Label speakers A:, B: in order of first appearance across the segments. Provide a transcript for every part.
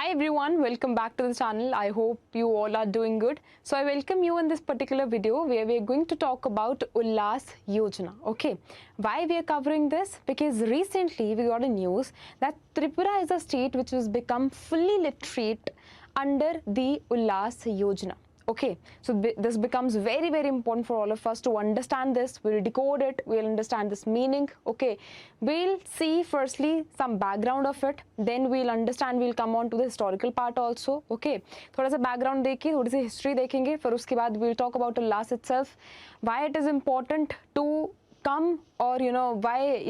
A: Hi everyone, welcome back to the channel. I hope you all are doing good. So I welcome you in this particular video where we are going to talk about ULLAS Yojana. Okay, why we are covering this? Because recently we got a news that Tripura is a state which has become fully literate under the ULLAS Yojana. Okay, so this becomes very important for all of us to understand this. We'll decode it, we'll understand this meaning. Okay, we'll see firstly some background of it, then we'll understand, we'll come on to the historical part also. Okay, थोड़ा सा background देखिए, थोड़ी सी history देखेंगे, फिर उसके बाद we'll talk about ULLAS itself, why it is important to come, or why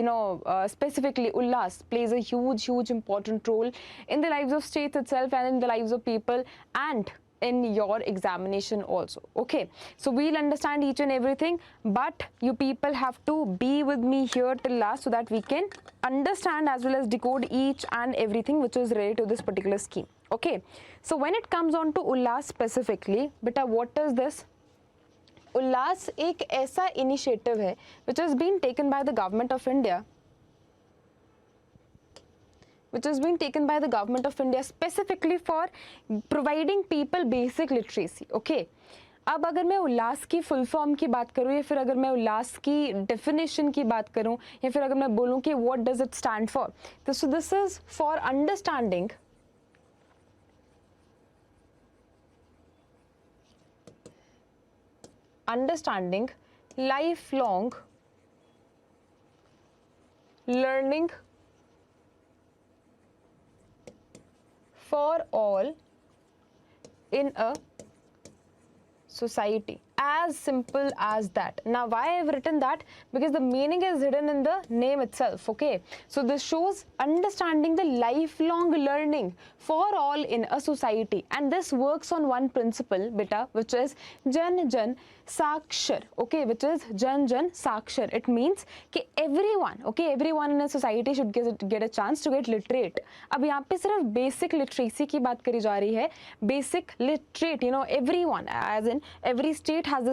A: specifically ULLAS plays a huge important role in the lives of states itself and in the lives of people and in your examination also. Okay, so we'll understand each and everything, but you people have to be with me here till last so that we can understand as well as decode each and everything which is related to this particular scheme. Okay, so when it comes on to ULLAS specifically, beta, what is this? ULLAS एक ऐसा initiative है which has been taken by the government of India, specifically for providing people basic literacy. Okay, अब अगर मैं उल्लास की full form की बात करूँ या फिर अगर मैं उल्लास की डेफिनेशन की बात करूँ या फिर अगर मैं बोलूँ कि what does it stand for, so this is for understanding lifelong learning for all in a society. As simple as that. Now why I have written that? Because the meaning is hidden in the name itself. Okay, so this shows understanding the lifelong learning for all in a society, and this works on one principle beta, which is Jan Jan Sakshar. Okay, which is Jan Jan Sakshar. It means कि everyone, okay, everyone in a society should get a chance to get literate. अब यहाँ पे सिर्फ basic literacy की बात करी जा रही है. Basic literate, everyone, as in every state has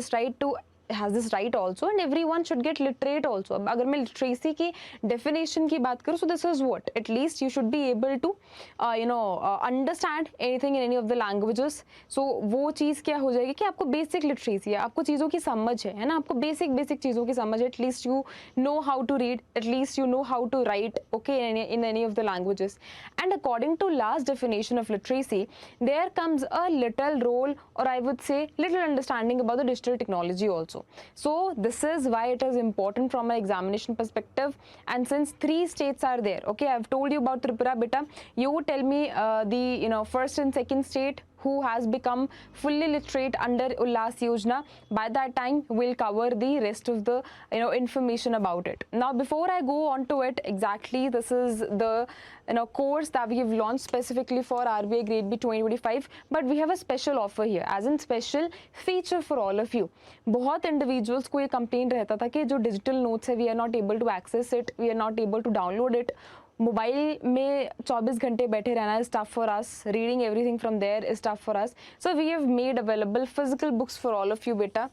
A: this right also, and everyone should get literate also. अब अगर मैं literacy की definition की बात करूँ, so this is what, at least you should be able to understand anything in any of the languages. So वो चीज़ क्या हो जाएगी कि आपको basic literacy है, आपको चीज़ों की समझ है ना, आपको basic चीज़ों की समझ है. At least you know how to read, at least you know how to write, okay, in any of the languages. And according to last definition of literacy, there comes a little role, or I would say little understanding about the digital technology also. So this is why it is important from an examination perspective. And since 3 states are there, okay, I've told you about Tripura beta, you tell me the first and second state who has become fully literate under ULLAS Yojana. By that time we'll cover the rest of the information about it. Now before I go on to it, exactly this is the course that we have launched specifically for RBI Grade B 2025, but we have a special offer here, as in special feature for all of you. बहुत individuals को ये complaint रहता था कि जो digital notes है, we are not able to access it, we are not able to download it. Mobile में 24 घंटे बैठे रहना is tough for us, reading everything from there is tough for us. So we have made available physical books for all of you beta,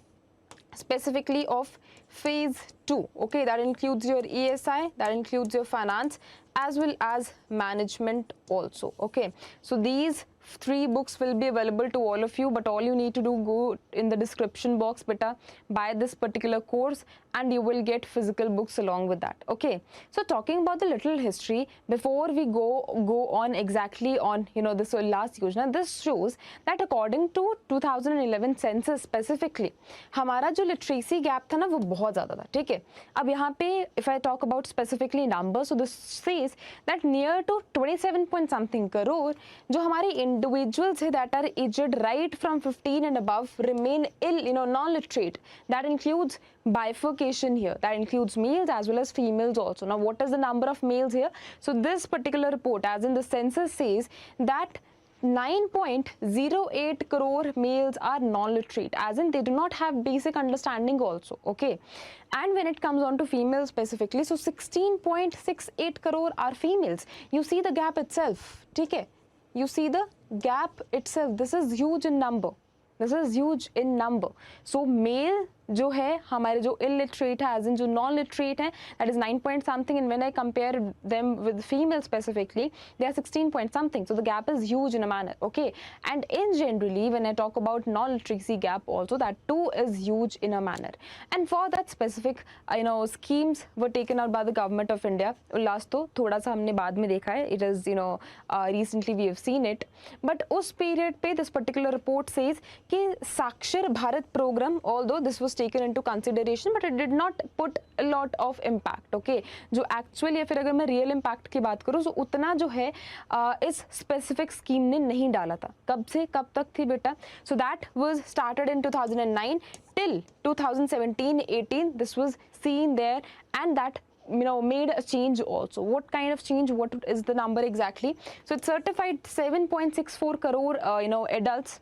A: specifically of phase 2. Okay, that includes your ESI, that includes your finance as well as management also. Okay, so these 3 books will be available to all of you, but all you need to do, go in the description box beta, buy this particular course, and you will get physical books along with that. Okay, so talking about the little history before we go on exactly on this ULLAS Yojana, this shows that according to 2011 census specifically, हमारा जो literacy gap था ना वो बहुत ज़्यादा था. ठीक है, अब यहाँ पे if I talk about specifically numbers, so this says that near to 27 point something crore जो हमारे individuals that are aged right from 15 and above remain non-literate. That includes bifurcation here, that includes males as well as females also. Now what is the number of males here? So this particular report, as in the census, says that 9.08 crore males are non-literate, as in they do not have basic understanding also. Okay, and when it comes on to females specifically, so 16.68 crore are females. You see the gap itself. Okay, you see the gap itself. This is huge in number. So male जो है हमारे जो illiterate है, as in जो non-literate है, that is 9 point something, and when I compare them with female specifically, they are 16 point something. So the gap is huge in a manner, okay? And in generally, when I talk about non-literacy gap also, that too is huge in a manner. And for that specific, schemes were taken out by the government of India. Ullas तो थोड़ा सा हमने बाद में देखा है. It is, recently we have seen it. But उस period पे this particular report says कि साक्षर Bharat program, although this was taken into consideration, but it did not put a lot of impact, okay? जो actually या फिर अगर मैं real impact की बात करूँ, तो उतना जो है इस specific scheme ने नहीं डाला था. कब से कब तक थी बेटा? So that was started in 2009 till 2017-18. This was seen there, and that made a change also. What kind of change? What is the number exactly? So it certified 7.64 crore adults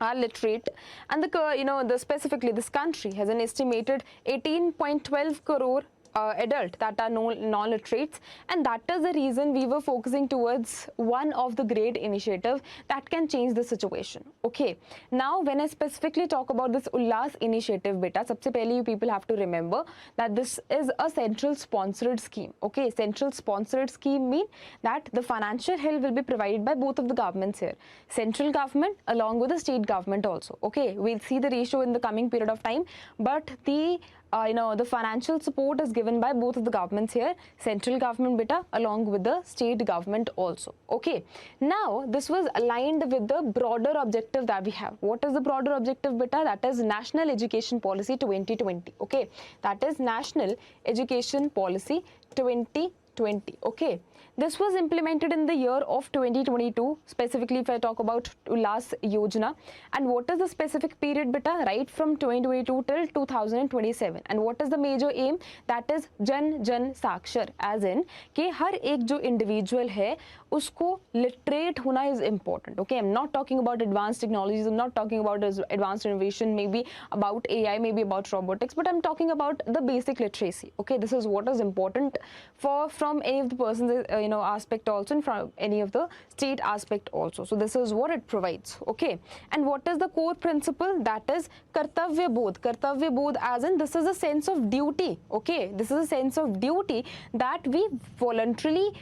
A: are literate, and the specifically this country has an estimated 18.12 crore adult that are non-literates, and that is the reason we were focusing towards one of the great initiative that can change the situation. Okay, now when I specifically talk about this ULLAS initiative, beta, sabse pehle you people have to remember that this is a central sponsored scheme. Okay, central sponsored scheme mean that the financial help will be provided by both of the governments here, central government along with the state government also. Okay, we'll see the ratio in the coming period of time, but the the financial support is given by both of the governments here, central government beta along with the state government also. Okay, now this was aligned with the broader objective that we have. What is the broader objective beta? That is National Education Policy 2020. Okay, that is National Education Policy 2020. Okay, this was implemented in the year of 2022, specifically if I talk about ULLAS Yojana. And what is the specific period beta? Right from 2022 till 2027. And what is the major aim? That is Jan Jan Sakshar, as in कि हर एक जो individual है उसको literate होना is important. Okay, I'm not talking about advanced technologies, I'm not talking about advanced innovation, maybe about AI, maybe about robotics, but I'm talking about the basic literacy. Okay, this is what is important from any of the person's aspect also, and from any of the state aspect also. So this is what it provides. Okay, and what is the core principle? That is kartavya bodh. Kartavya bodh, as in this is a sense of duty. Okay, this is a sense of duty that we voluntarily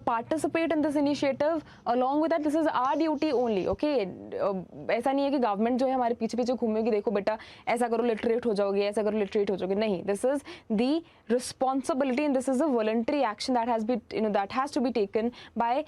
A: participate in this initiative. Along with that, this is our duty only. Okay, ऐसा नहीं है कि government जो है हमारे पीछे पीछे घूमेगी, देखो बेटा ऐसा करो literate हो जाओगे, ऐसा करो literate हो जाओगे. नहीं, this is the responsibility, and this is a voluntary action that has been that has to be taken by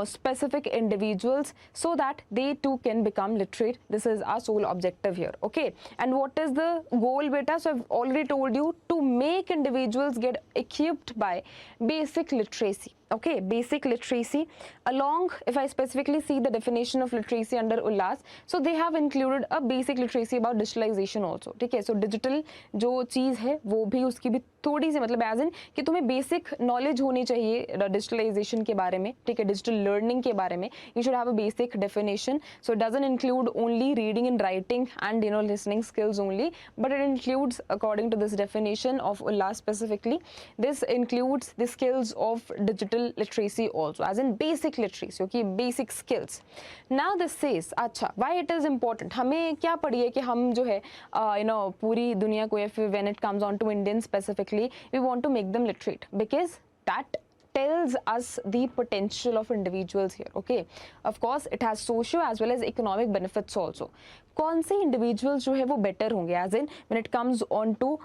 A: specific individuals so that they too can become literate. This is our sole objective here. Okay, and what is the goal beta? So I've already told you, to make individuals get equipped by basic literacy. Okay, basic literacy. Along, if I specifically see the definition of literacy under ULLAS, so they have included a basic literacy about digitalization also. ठीक है, so digital जो चीज़ है वो भी उसकी भी थोड़ी सी मतलब as in कि तुम्हें basic knowledge होनी चाहिए digitalization के बारे में, ठीक है, digital learning के बारे में. You should have a basic definition. So it doesn't include only reading and writing and listening skills only, but it includes, according to this definition of ULLAS specifically, this includes the skills of digital literacy also, as in basic literacy. Okay, basic skills. Now this says, अच्छा, why it is important? हमें क्या पड़ी है कि हम जो है पूरी दुनिया को, या फिर when it comes on to Indians specifically, we want to make them literate, because that tells us the potential of individuals here. Okay, of course it has socio as well as economic benefits also. कौन से individuals जो है वो better होंगे, as in when it comes on to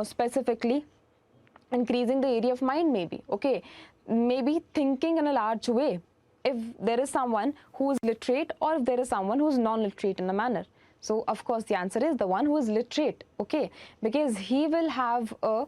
A: specifically increasing the area of mind, maybe. Okay, maybe thinking in a large way. If there is someone who is literate, or if there is someone who is non-literate in a manner. So of course the answer is the one who is literate. Okay, because he will have a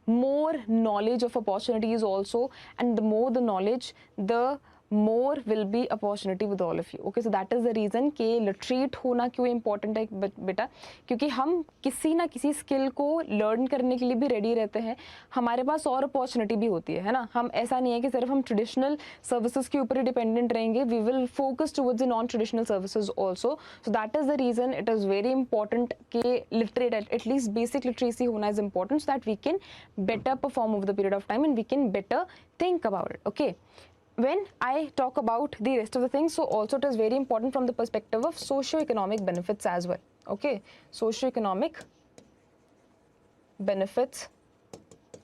A: more knowledge of opportunities also, and the more the knowledge, the more will be opportunity with all of you. Okay, so that is the reason कि literate होना क्यों important है बेटा, क्योंकि हम किसी ना किसी skill को learn करने के लिए भी ready रहते हैं. हमारे पास और opportunity भी होती है ना. हम ऐसा नहीं है कि सिर्फ हम traditional services के ऊपर ही dependent रहेंगे. We will focus towards the non-traditional services also. So that is the reason it is very important कि literate, at least basic literacy होना is important, so that we can better perform over the period of time and we can better think about it. Okay. when I talk about the rest of the things, so also it is very important from the perspective of socio-economic benefits as well. Okay, socio-economic benefits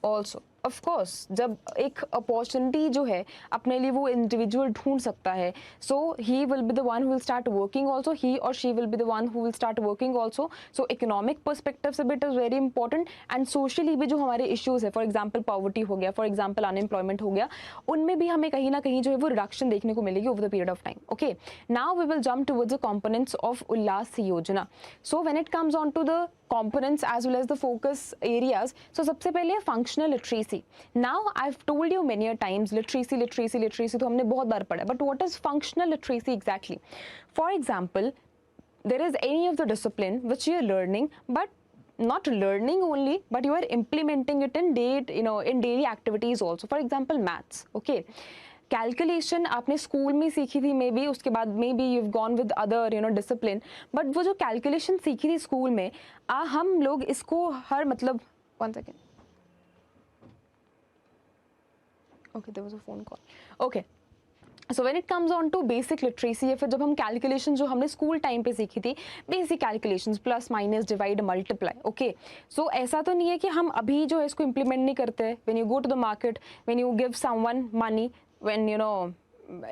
A: also. Of course जब एक opportunity जो है अपने लिए वो individual ढूंढ सकता है, so he will be the one who will start working also, he और she will be the one who will start working also. So economic perspective से भी it is very important. And socially भी जो हमारे issues है, for example poverty हो गया, for example unemployment हो गया, उनमें भी हमें कहीं ना कहीं जो है वो रिडक्शन देखने को मिलेगी over the period of time. Okay, now we will jump towards the components of Ullas Yojana. So when it comes on to the components as well as the focus areas, so सबसे पहले functional literacy. Now I've told you many a times literacy तो हमने बहुत बार पढ़ा, but what is functional literacy exactly? For example, there is any of the discipline which you are learning, but not learning only, but you are implementing it in in daily activities also. For example, maths. Okay, calculation आपने school में सीखी थी, may be उसके बाद may be you gone with other discipline, but वो जो calculation सीखी थी स्कूल में, हम लोग इसको हर मतलब 1 second, okay there was a phone call. Okay, so when it comes on to basic literacy, या फिर जब हम कैलकुलेशन जो हमने स्कूल टाइम पे सीखी थी, basic calculations, plus minus divide multiply. Okay, so ऐसा तो नहीं है कि हम अभी जो है इसको इम्प्लीमेंट नहीं करते. When you go to the market, when you give someone money, when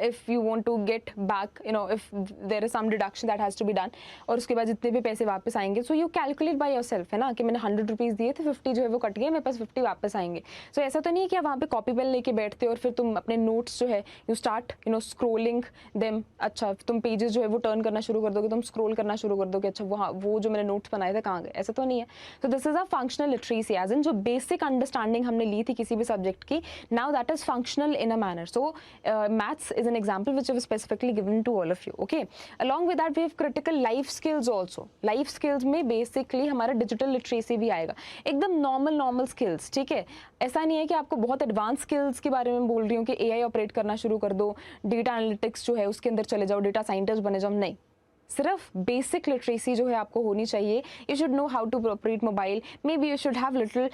A: if you want to get back, if there is some deduction that has to be done, और उसके बाद जितने भी पैसे वापस आएंगे, so you calculate by yourself, है ना, कि मैंने 100 रुपीज़ दिए थे, 50 जो है वो कट गए, मेरे पास 50 वापस आएंगे. so ऐसा तो नहीं है कि आप वहाँ पे कॉपी पेन लेके बैठते हो और फिर तुम अपने नोट्स जो है यू स्टार्ट स्क्रोलिंग देम. अच्छा, तुम पेजेस जो है वो टर्न करना शुरू कर दोगे, तुम स्क्रोल करना शुरू कर दोगे, अच्छा वो जो मैंने नोट्स बनाए थे कहाँ गए, ऐसा तो नहीं है. so this is a functional literacy, as in जो बेसिक अंडरस्टैंडिंग हमने ली थी किसी भी सब्जेक्ट की, now that is functional in a manner. so maths is an example which is specifically given to all of you. Okay, along with that we have critical life skills also. life skills में basically हमारा digital literacy भी आएगा, एकदम normal skills. ठीक है, ऐसा नहीं है कि आपको बहुत एडवांस स्किल्स के बारे में बोल रही हूँ कि AI ऑपरेट करना शुरू कर दो, डेटा एनालिटिक्स जो है उसके अंदर चले जाओ, डेटा साइंटिस्ट बने जाओ, नहीं. सिर्फ बेसिक लिटरेसी जो है आपको होनी चाहिए. You should know how to operate mobile, maybe you should have little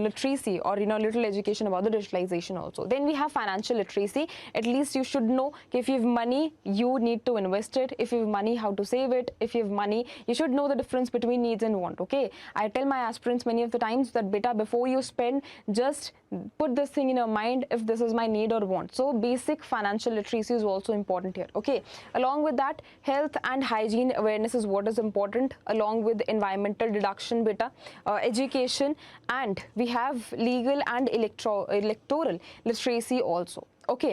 A: literacy और little education about the digitalization also. Then we have financial literacy. At least you should know कि if you have money you need to invest it, if you have money how to save it, if you have money you should know the difference between needs and want. Okay, I tell my aspirants many of the times that बेटा before you spend just put this thing in your mind, if this is my need or want. So basic financial literacy is also important here. Okay, along with that health and hygiene awareness is what is important, along with environmental deduction beta, education, and we have legal and electoral literacy also. Okay,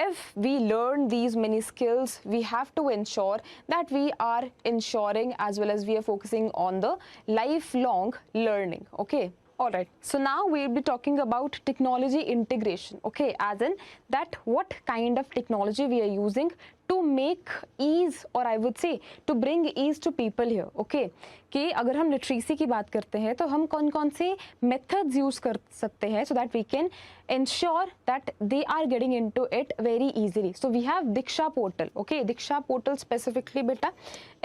A: if we learn these many skills, we have to ensure that we are ensuring as well as we are focusing on the lifelong learning. Okay, all right, so now we'll be talking about technology integration. Okay, as in that what kind of technology we are using to make ease, or I would say to bring ease to people here. Okay, कि अगर हम literacy की बात करते हैं तो हम कौन कौन से मेथड्स यूज कर सकते हैं so that we can ensure that they are getting into it very easily. So we have Diksha portal. Okay, Diksha portal specifically beta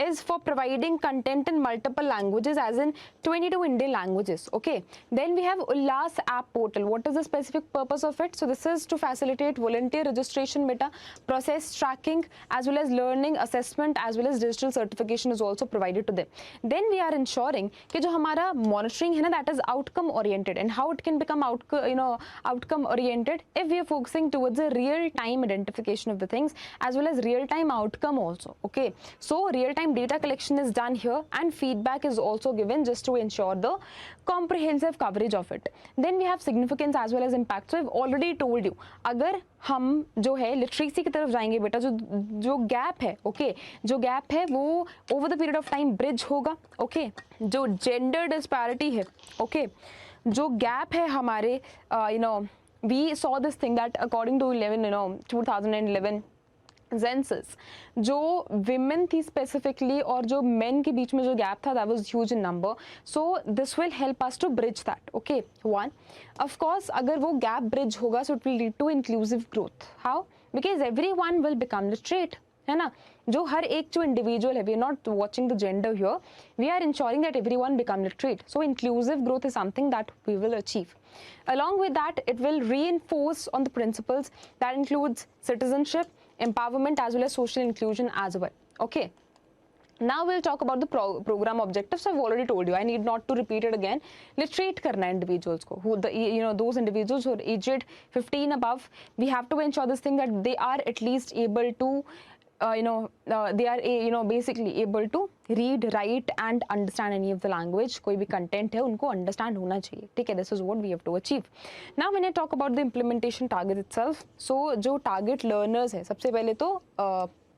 A: is for providing content in multiple languages, as in 22 Indian languages. Okay, then we have ULLAS app portal. What is the specific purpose of it? So this is to facilitate volunteer registration beta, process tracking, as well as learning assessment, as well as digital certification is also provided to them. Then we are ensuring कि जो हमारा monitoring है ना, that is outcome oriented, and how it can become outcome oriented if we are focusing towards a real time identification of the things as well as real time outcome also. Okay, so real time data collection is done here and feedback is also given just to ensure the comprehensive coverage of it. Then we have significance as well as impact. So I've already told you, अगर हम जो है literacy की तरफ जाएंगे बेटा, जो gap है, ओके, जो गैप है वो over the period of time bridge होगा. ओके, जो जेंडर डिस्पैरिटी है, ओके, जो गैप है हमारे we saw this thing that according to 2011 census, जो women थी specifically और जो men के बीच में जो gap था, that was huge in number. So this will help us to bridge that. Okay, one, of course अगर वो gap bridge होगा, so it will lead to inclusive growth. How? Because everyone will become literate. है ना, जो हर एक जो individual है, we are not watching the gender here, we are ensuring that everyone become literate. So inclusive growth is something that we will achieve. Along with that, it will reinforce on the principles that includes citizenship, empowerment as well as social inclusion as well. Okay. Now we'll talk about the program objectives. I've already told you, I need not to repeat it again. Literate karna individuals ko, who the, you know, those individuals who are aged 15 above, we have to ensure this thing that they are at least able to they are basically able to read, write and understand any of the language. कोई भी content है उनको understand होना चाहिए, ठीक है. This is what we have to achieve. Now when I talk about the implementation target itself, so जो target learners है, सबसे पहले तो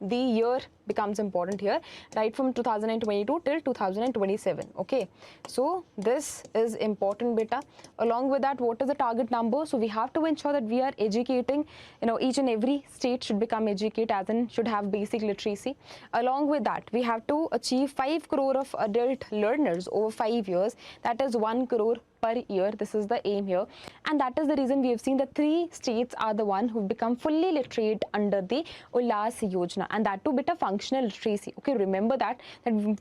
A: the year becomes important here, right from 2022 till 2027. Okay, so this is important beta. Along with that, what is the target number? So we have to ensure that we are educating, each and every state should become educated, as in should have basic literacy. Along with that, we have to achieve 5 crore of adult learners over 5 years, that is 1 crore per year. This is the aim here, and that is the reason we have seen that 3 states are the one who become fully literate under the ULLAS Yojana, and that too bit of functional literacy. Okay, remember that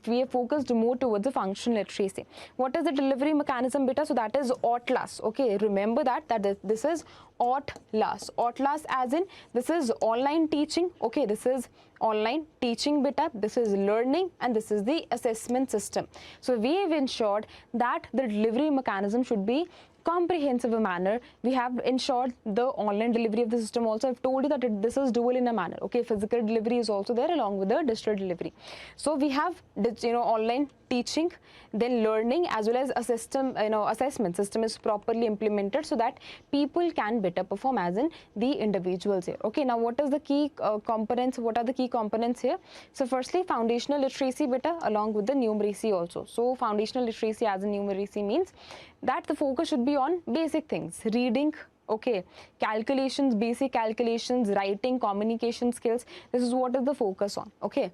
A: we have focused more towards the functional literacy. What is the delivery mechanism beta? So that is OTLAS. Okay, remember that this is OTLAS. OTLAS as in this is online teaching. Okay, this is online teaching beta, this is learning, and this is the assessment system. So we have ensured that the delivery mechanism should be comprehensive manner. We have ensured the online delivery of the system also. I've told you that this is dual in a manner. Okay, physical delivery is also there along with the digital delivery. So we have online teaching, then learning, as well as a system, assessment system is properly implemented so that people can better perform, as in the individuals here. Okay, now what is the key components? What are the key components here? So firstly, foundational literacy beta along with the numeracy also. So foundational literacy as in numeracy means that the focus should be on basic things, reading, okay, calculations, basic calculations, writing, communication skills. This is what is the focus on. Okay.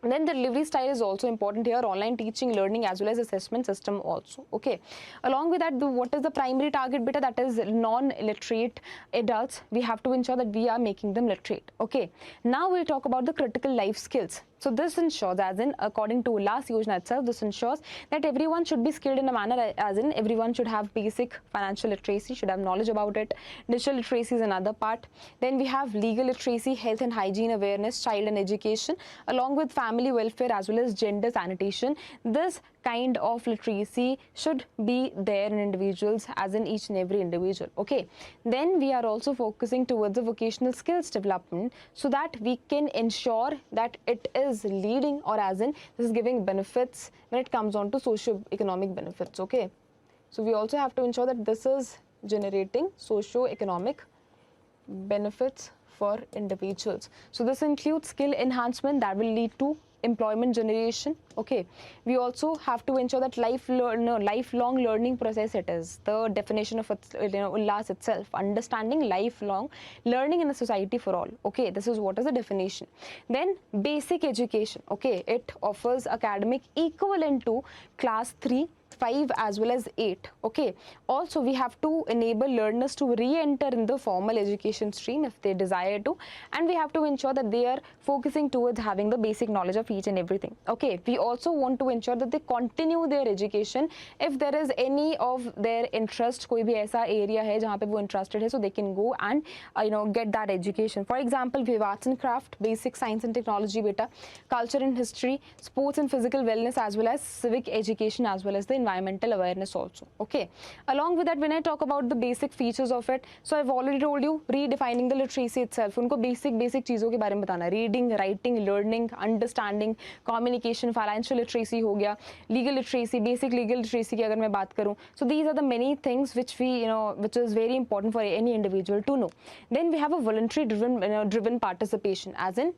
A: Then the delivery style is also important here, online teaching, learning, as well as assessment system also. Okay, along with that, what is the primary target beta? That is non-literate adults. We have to ensure that we are making them literate. Okay, now we'll talk about the critical life skills. So this ensures, as in according to ULLAS Yojana itself, this ensures that everyone should be skilled in a manner, as in everyone should have basic financial literacy, should have knowledge about it. Digital literacy is another part. Then we have legal literacy, health and hygiene awareness, child and education, along with family welfare as well as gender sanitation. This kind of literacy should be there in individuals, as in each and every individual. Okay, then we are also focusing towards the vocational skills development so that we can ensure that it is leading, or as in this is giving benefits when it comes on to socio-economic benefits. Okay, so we also have to ensure that this is generating socio-economic benefits for individuals. So this includes skill enhancement that will lead to employment generation. Okay, we also have to ensure that lifelong learning process it is. The definition of ULLAS itself, understanding lifelong learning in a society for all. Okay, this is what is the definition. Then basic education. Okay, it offers academic equivalent to class 3, 5 as well as 8. Okay, also we have to enable learners to re-enter in the formal education stream if they desire to, and we have to ensure that they are focusing towards having the basic knowledge of each and everything. Okay, we also want to ensure that they continue their education if there is any of their interest, कोई भी ऐसा area है जहाँ पे वो interested है, so they can go and get that education. For example, we have arts and craft, basic science and technology beta, culture and history, sports and physical wellness, as well as civic education, as well as the environmental awareness also. Okay, along with that, when I talk about the basic features of it, so I've already told you redefining the literacy itself. उनको basic चीजों के बारे में बताना, reading, writing, learning, understanding, communication, financial literacy हो गया, legal literacy, basic legal literacy की अगर मैं बात करूँ, so these are the many things which we which is very important for any individual to know. Then we have a voluntary driven participation, as in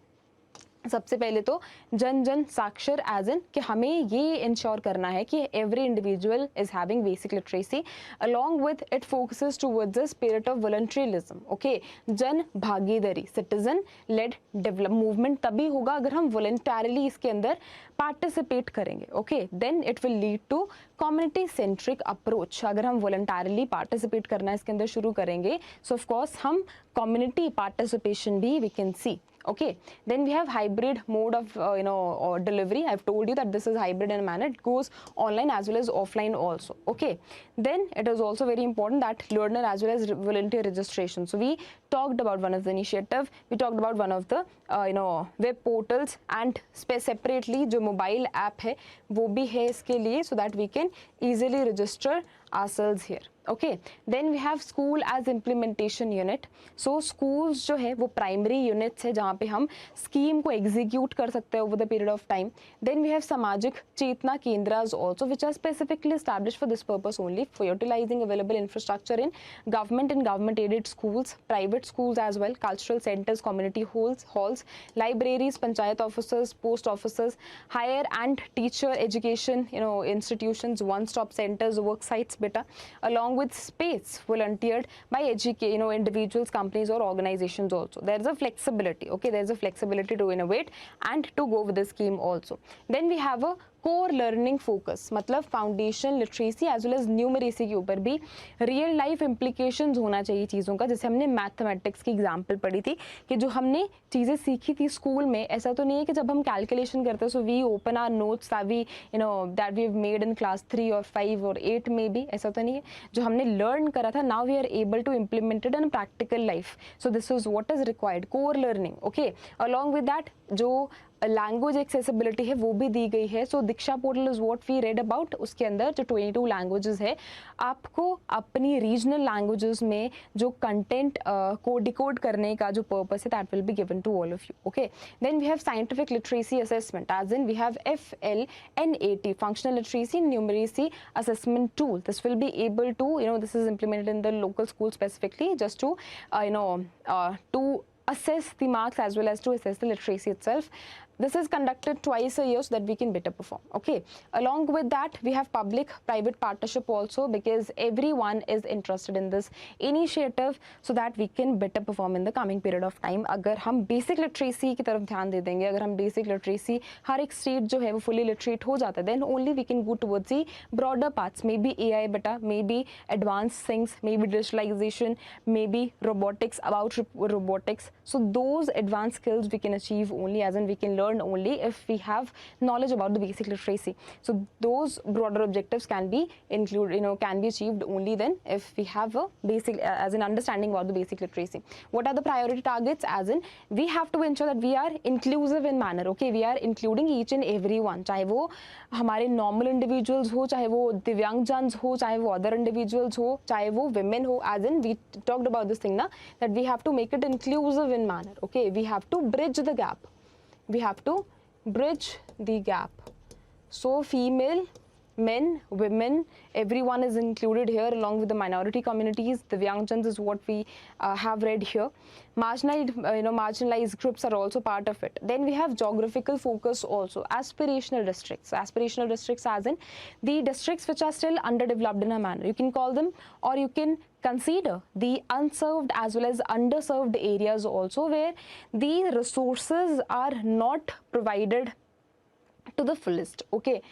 A: सबसे पहले तो जन जन साक्षर, एज इन कि हमें ये इंश्योर करना है कि every individual is having basic literacy, along with it focuses towards the spirit of volunteerism. Okay, Jan Bhagidari, citizen lead develop movement तभी होगा अगर हम वॉलंटरली इसके अंदर पार्टिसिपेट करेंगे. Okay, then it will lead to community centric approach. अगर हम voluntarily participate करना इसके अंदर शुरू करेंगे, सो ऑफ कोर्स हम कम्युनिटी पार्टिसिपेशन भी we can see. Okay, then we have hybrid mode of or delivery. I've told you that this is hybrid in a manner. It goes online as well as offline also. Okay, then it is also very important that learner as well as volunteer registration. So we talked about one of the initiative, we talked about one of the web portals, and separately जो mobile app है वो भी है इसके लिए, so that we can easily register ourselves here. Okay, then we have school as implementation unit. So schools जो है वो primary units है जहाँ पे हम scheme को execute कर सकते हैं over the period of time. Then we have samajik chetna kendras also, which are specifically established for this purpose only, for utilizing available infrastructure in government and government aided schools, private schools as well, cultural centers, community halls, libraries, panchayat offices, post offices, higher and teacher education institutions, one stop centers, work sites beta, along with space volunteered by individuals, companies or organizations also. There is a flexibility, okay, there is a flexibility to innovate and to go with the scheme also. Then we have a core learning focus, मतलब foundation literacy as well as numeracy के ऊपर भी real life implications होना चाहिए चीज़ों का. जैसे हमने मैथमेटिक्स की एग्जांपल पढ़ी थी कि जो हमने चीज़ें सीखी थी स्कूल में, ऐसा तो नहीं है कि जब हम कैलकुलेशन करते हैं so we open our notes that we have made in class 3 और 5 और 8 में भी, ऐसा तो नहीं है. जो हमने लर्न करा था now we are able to implement it in practical life. So this is what is required, core learning. Okay, along with that जो लैंग्वेज एक्सेसिबिलिटी है वो भी दी गई है. So Diksha portal is what we read about. उसके अंदर जो 22 लैंग्वेजेस है, आपको अपनी रीजनल लैंग्वेजेस में जो कंटेंट को डिकोड करने का जो पर्पस है that will be given to all of you. Okay, then we have scientific literacy assessment, as in we have FLNAT, functional literacy numeracy assessment tool. This will be able to this is implemented in the local school specifically just to to assess the marks as well as to assess the literacy itself. This is conducted twice a year so that we can better perform. Okay, along with that we have public private partnership also, because everyone is interested in this initiative so that we can better perform in the coming period of time. अगर हम basic literacy की तरफ ध्यान दे देंगे, अगर हम basic literacy हर एक state जो है वो fully literate हो जाता है, then only we can go towards the broader paths, maybe AI beta, maybe advanced things, maybe digitalization, maybe robotics, about robotics. So those advanced skills we can achieve only, as in we can learn only if we have knowledge about the basic literacy. So those broader objectives can be included, can be achieved only then if we have a basic as an understanding about the basic literacy. What are the priority targets? As in we have to ensure that we are inclusive in manner. Okay, we are including each and everyone, चाहे वो हमारे normal individuals हो, चाहे वो दिव्यांगजन हो, चाहे वो other individuals हो, चाहे वो women हो. As in we talked about this thing na, that we have to make it inclusive in manner. Okay, we have to bridge the gap. We have to bridge the gap. So female, men, women, everyone is included here, along with the minority communities. The Divyangjans is what we have read here. Marginalized groups are also part of it. Then we have geographical focus also. Aspirational districts. Aspirational districts as in the districts which are still underdeveloped in a manner. You can call them, or you can consider the unserved as well as underserved areas also, where the resources are not provided to the fullest. Okay,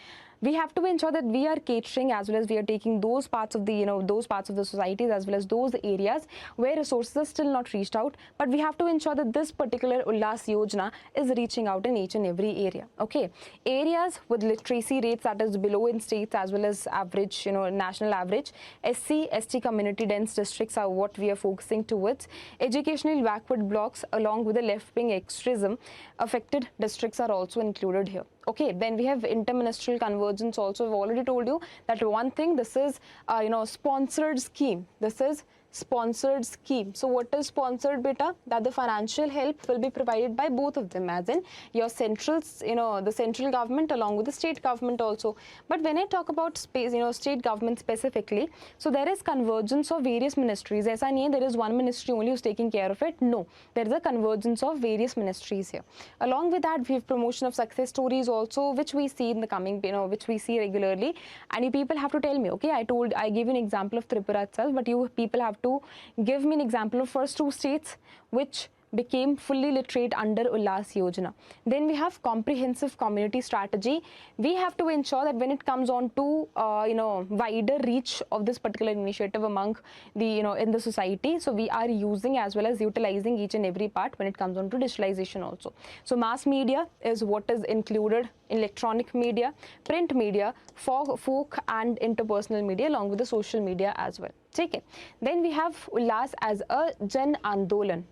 A: we have to ensure that we are catering as well as we are taking those parts of the those parts of the societies as well as those areas where resources are still not reached out, but we have to ensure that this particular ULLAS Yojana is reaching out in each and every area. Okay, areas with literacy rates that is below in states as well as average, national average. SC/ST community dense districts are what we are focusing towards. Educationally backward blocks along with the left wing extremism affected districts are also included here. Okay, then we have interministerial convergence also. I've already told you that one thing, this is sponsored scheme. This is sponsored scheme. So what is sponsored beta? That the financial help will be provided by both of them, as in your central, the central government along with the state government also. But when I talk about space, state government specifically, so there is convergence of various ministries. Aisa nahi hai there is one ministry only who's taking care of it. No, there is a convergence of various ministries here. Along with that, we have promotion of success stories also, which we see in the coming, which we see regularly. And you people have to tell me, okay, I gave you an example of Tripura itself, but you people have to give me an example of first two states which became fully literate under ULLAS Yojana. Then we have comprehensive community strategy. We have to ensure that when it comes on to wider reach of this particular initiative among the in the society, so we are using as well as utilizing each and every part when it comes on to digitalization also. So mass media is what is included, electronic media, print media, folk and interpersonal media, along with the social media as well. Okay. Then we have ULLAS as a Gen Andolan.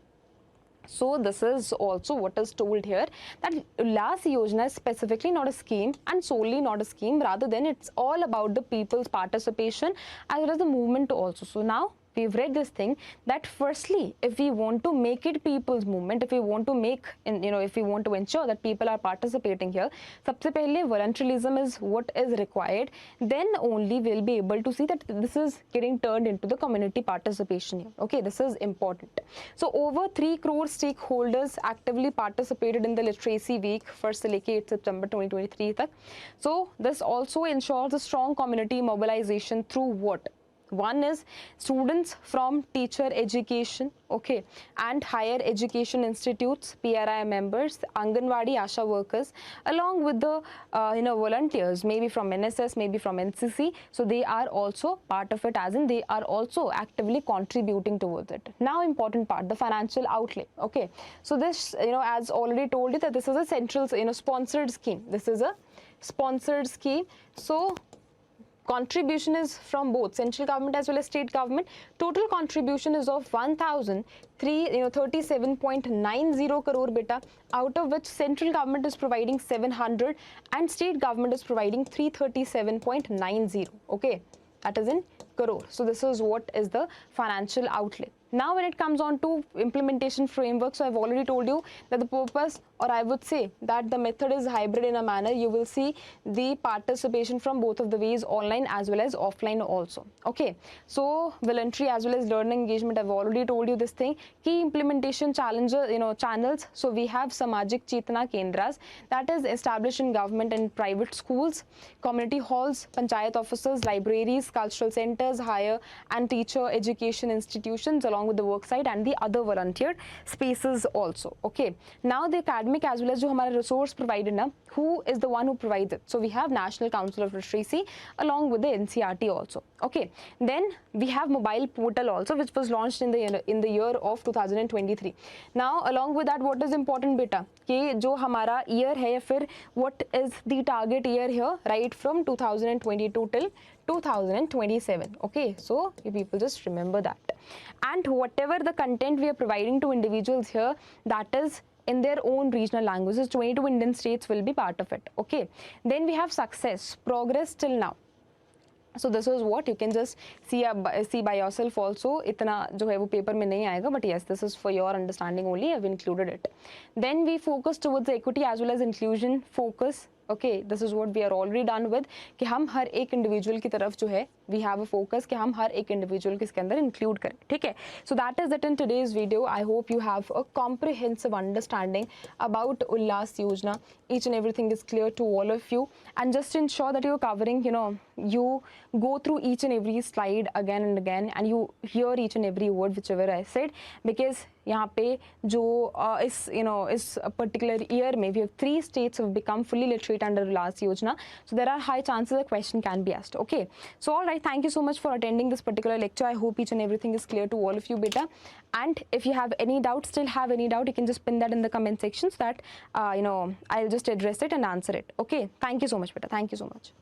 A: So this is also what is told here, that ULLAS Yojana is specifically not a scheme and solely not a scheme, rather than it's all about the people's participation as well as the movement also. So now we've read this thing that firstly, if we want to make it people's movement, if we want to make, if we want to ensure that people are participating here, sabse pehle voluntarism is what is required. Then only we'll be able to see that this is getting turned into the community participation here. Okay, this is important. So over 3 crore stakeholders actively participated in the literacy week 1st se leke 8 September 2023 tak. So this also ensures a strong community mobilization through what? One is students from teacher education, okay, and higher education institutes, PRI members, Anganwadi Asha workers, along with the volunteers, maybe from NSS, maybe from NCC. So they are also part of it, as in they are also actively contributing towards it. Now, important part, the financial outlay. Okay, so this, as already told you, that this is a central, sponsored scheme. This is a sponsored scheme. So contribution is from both central government as well as state government. Total contribution is of 1,037.90 crore beta, out of which central government is providing 700 and state government is providing 337.90. Okay, that is in crore. So this is what is the financial outlay. Now when it comes on to implementation framework, so I've already told you that the purpose, or I would say that the method is hybrid in a manner. You will see the participation from both of the ways, online as well as offline also. Okay, so voluntary as well as learning engagement, I've already told you this thing. Key implementation challenges, channels. So we have Samajik Chetna Kendras, that is established in government and private schools, community halls, panchayat offices, libraries, cultural centers, higher and teacher education institutions, along with the work site and the other volunteered spaces also. Okay, now the academic as well as jo hamara resource provided na, who is the one who provides it? So we have National Council of Literacy along with the NCRT also. Okay, then we have mobile portal also, which was launched in the year of 2023. Now along with that, what is important beta, कि जो हमारा year है या फिर what is the target year here, right from 2022 till 2027. Okay, so you people just remember that. And whatever the content we are providing to individuals here, that is in their own regional languages. 22 Indian states will be part of it. Okay, then we have success, progress till now. So this is what you can just see by yourself also. Itna jo hai wo paper mein nahi aayega, but yes, this is for your understanding only. I've included it. Then we focus towards the equity as well as inclusion focus. Okay, this is what we are already done with, कि हम हर एक individual की तरफ जो है, we have a focus कि हम हर एक individual को इसके अंदर include करें, ठीक है? So that is it in today's video. I hope you have a comprehensive understanding about ULLAS Yojana. Each and everything is clear to all of you, and just ensure that you're covering, you go through each and every slide again and again, and you hear each and every word whichever I said, because यहाँ पे जो इस particular year में we have 3 states have become fully literate under ULLAS Yojana. So there are high chances a question can be asked. Okay, so all right, thank you so much for attending this particular lecture. I hope each and everything is clear to all of you beta. And if you have any doubt, still have any doubt, you can just pin that in the comment section so that I'll just address it and answer it. Okay, thank you so much beta. Thank you so much.